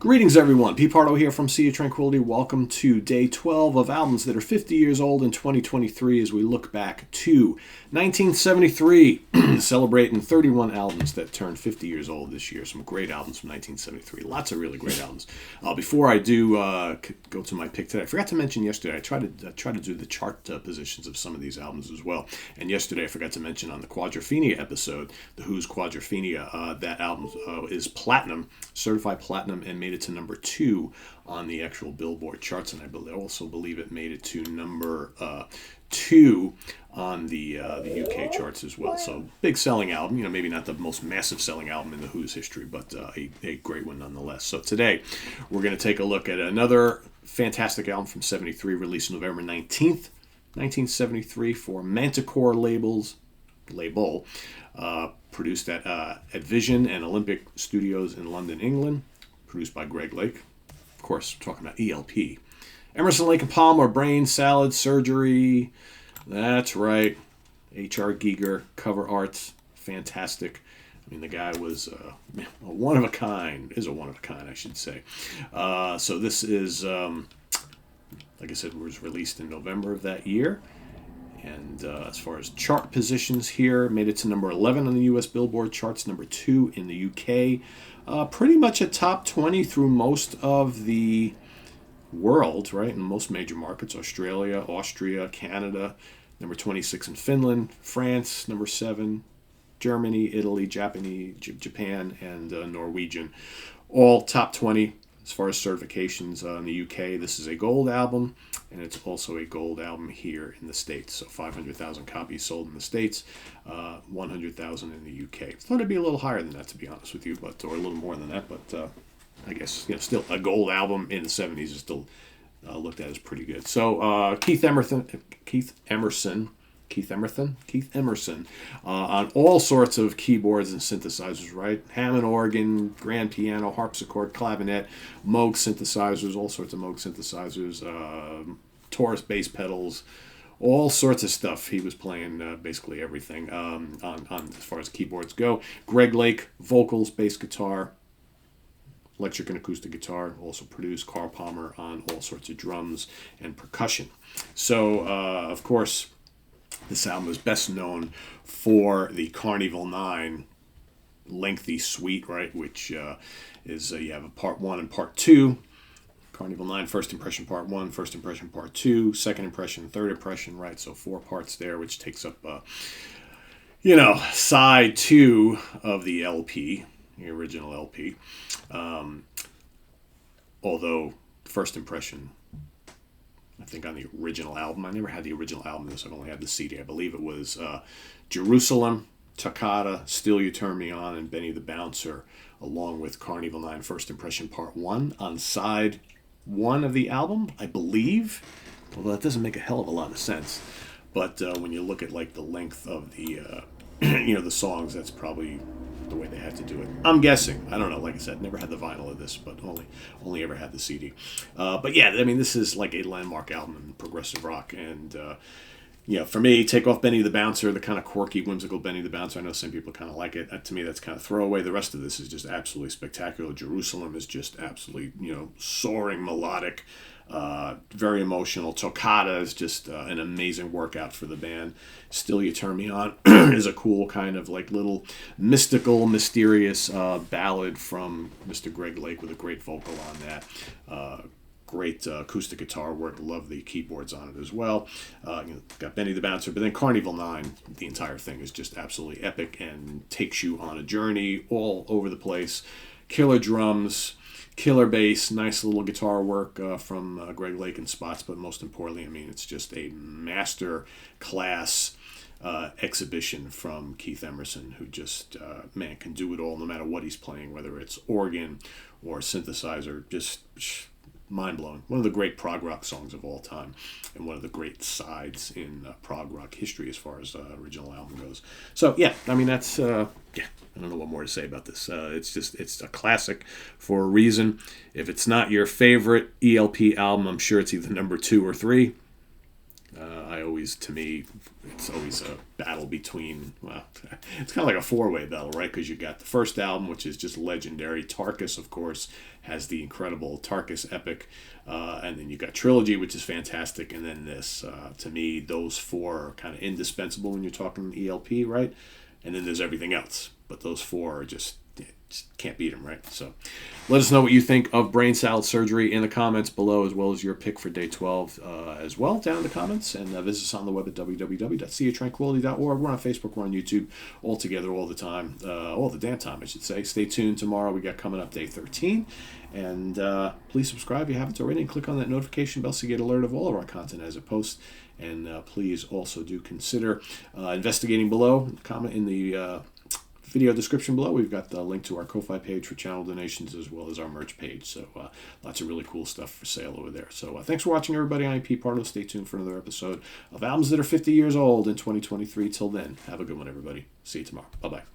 Greetings, everyone. Pete Pardo here from Sea of Tranquility. Welcome to day 12 of albums that are 50 years old in 2023 as we look back to 1973, celebrating 31 albums that turned 50 years old this year. Some great albums from 1973. Lots of really great albums. Before I do go to my pick today, I forgot to mention yesterday, I tried to do the chart positions of some of these albums as well. And yesterday I forgot to mention on the Quadrophenia episode, the Who's Quadrophenia, that album is platinum, certified platinum, and made it to number 2 on the actual Billboard charts, and I also believe it made it to number 2 on the UK charts as well. So big selling album, maybe not the most massive selling album in the Who's history, but a great one nonetheless. So today we're going to take a look at another fantastic album from 73, released November 19th, 1973 for Manticore label, produced at Vision and Olympic Studios in London, England. Produced by Greg Lake. Of course, talking about ELP. Emerson, Lake and Palmer, Brain Salad Surgery. That's right. H.R. Giger, cover art. Fantastic. I mean, the guy was a one of a kind. Is a one of a kind, I should say. So this is, like I said, was released in November of that year. And as far as chart positions here, made it to number 11 on the U.S. Billboard charts, number 2 in the U.K., pretty much a top 20 through most of the world, right? In most major markets, Australia, Austria, Canada, number 26 in Finland, France, number 7, Germany, Italy, Japan, and Norwegian. All top 20 as far as certifications in the UK. This is a gold album, and it's also a gold album here in the States. So 500,000 copies sold in the States, 100,000 in the UK. I thought it'd be a little higher than that, to be honest with you, or a little more than that. But I guess still a gold album in the 70s is still looked at as pretty good. So Keith Emerson, on all sorts of keyboards and synthesizers, right? Hammond organ, grand piano, harpsichord, clavinet, Moog synthesizers, all sorts of Moog synthesizers, Taurus bass pedals, all sorts of stuff. He was playing basically everything on as far as keyboards go. Greg Lake, vocals, bass guitar, electric and acoustic guitar, also produced. Carl Palmer on all sorts of drums and percussion. So, of course, this album is best known for the Carnival 9 lengthy suite, right? Which is you have a part 1 and part 2. Carnival 9, first impression part 1, first impression part 2, second impression, third impression, right? So 4 parts there, which takes up, side 2 of the LP, the original LP. Although first impression, I think on the original album, I never had the original album. I've only had the CD. I believe it was Jerusalem, Toccata, Still You Turn Me On, and Benny the Bouncer, along with Carnival 9 First Impression Part 1 on side 1 of the album, I believe. Although that doesn't make a hell of a lot of sense. But when you look at like the length of the the songs, that's probably the way they had to do it. I'm guessing. I don't know. Like I said, never had the vinyl of this, but only ever had the CD. But yeah, I mean, this is like a landmark album in progressive rock. And, for me, take off Benny the Bouncer, the kind of quirky, whimsical Benny the Bouncer. I know some people kind of like it. To me, that's kind of throwaway. The rest of this is just absolutely spectacular. Jerusalem is just absolutely, soaring, melodic, very emotional. Toccata is just an amazing workout for the band. Still You Turn Me On is a cool kind of like little mystical, mysterious ballad from Mr. Greg Lake with a great vocal on that. Great acoustic guitar work. Love the keyboards on it as well. Got Benny the Bouncer, but then Carnival 9, the entire thing is just absolutely epic and takes you on a journey all over the place. Killer drums, killer bass, nice little guitar work from Greg Lake in spots, but most importantly, I mean, it's just a master class exhibition from Keith Emerson, who just, can do it all no matter what he's playing, whether it's organ or synthesizer, just mind-blowing. One of the great prog rock songs of all time, and one of the great sides in prog rock history as far as original album goes. So yeah, I mean, that's I don't know what more to say about this. It's a classic for a reason. If it's not your favorite ELP album, I'm sure it's either number 2 or 3. To me, it's always a battle between, well, it's kind of like a four-way battle, right? Because you got the first album, which is just legendary. Tarkus, of course, has the incredible Tarkus epic. And then you got Trilogy, which is fantastic. And then this, to me, those four are kind of indispensable when you're talking ELP, right? And then there's everything else. But those four are just can't beat them, right? So let us know what you think of Brain Salad Surgery in the comments below, as well as your pick for day 12 as well down in the comments. And visit us on the web at www.seatranquility.org. We're on Facebook, we're on YouTube, all together, all the time, all the damn time, I should say. Stay tuned. Tomorrow we got coming up day 13. And please subscribe if you haven't already, and click on that notification bell so you get alert of all of our content as it posts. And please also do consider investigating below. Comment in the video description below. We've got the link to our Ko-Fi page for channel donations, as well as our merch page. So lots of really cool stuff for sale over there. So thanks for watching, everybody. I'm Pete Pardo. Stay tuned for another episode of albums that are 50 years old in 2023. Till then, have a good one, everybody. See you tomorrow. Bye-bye.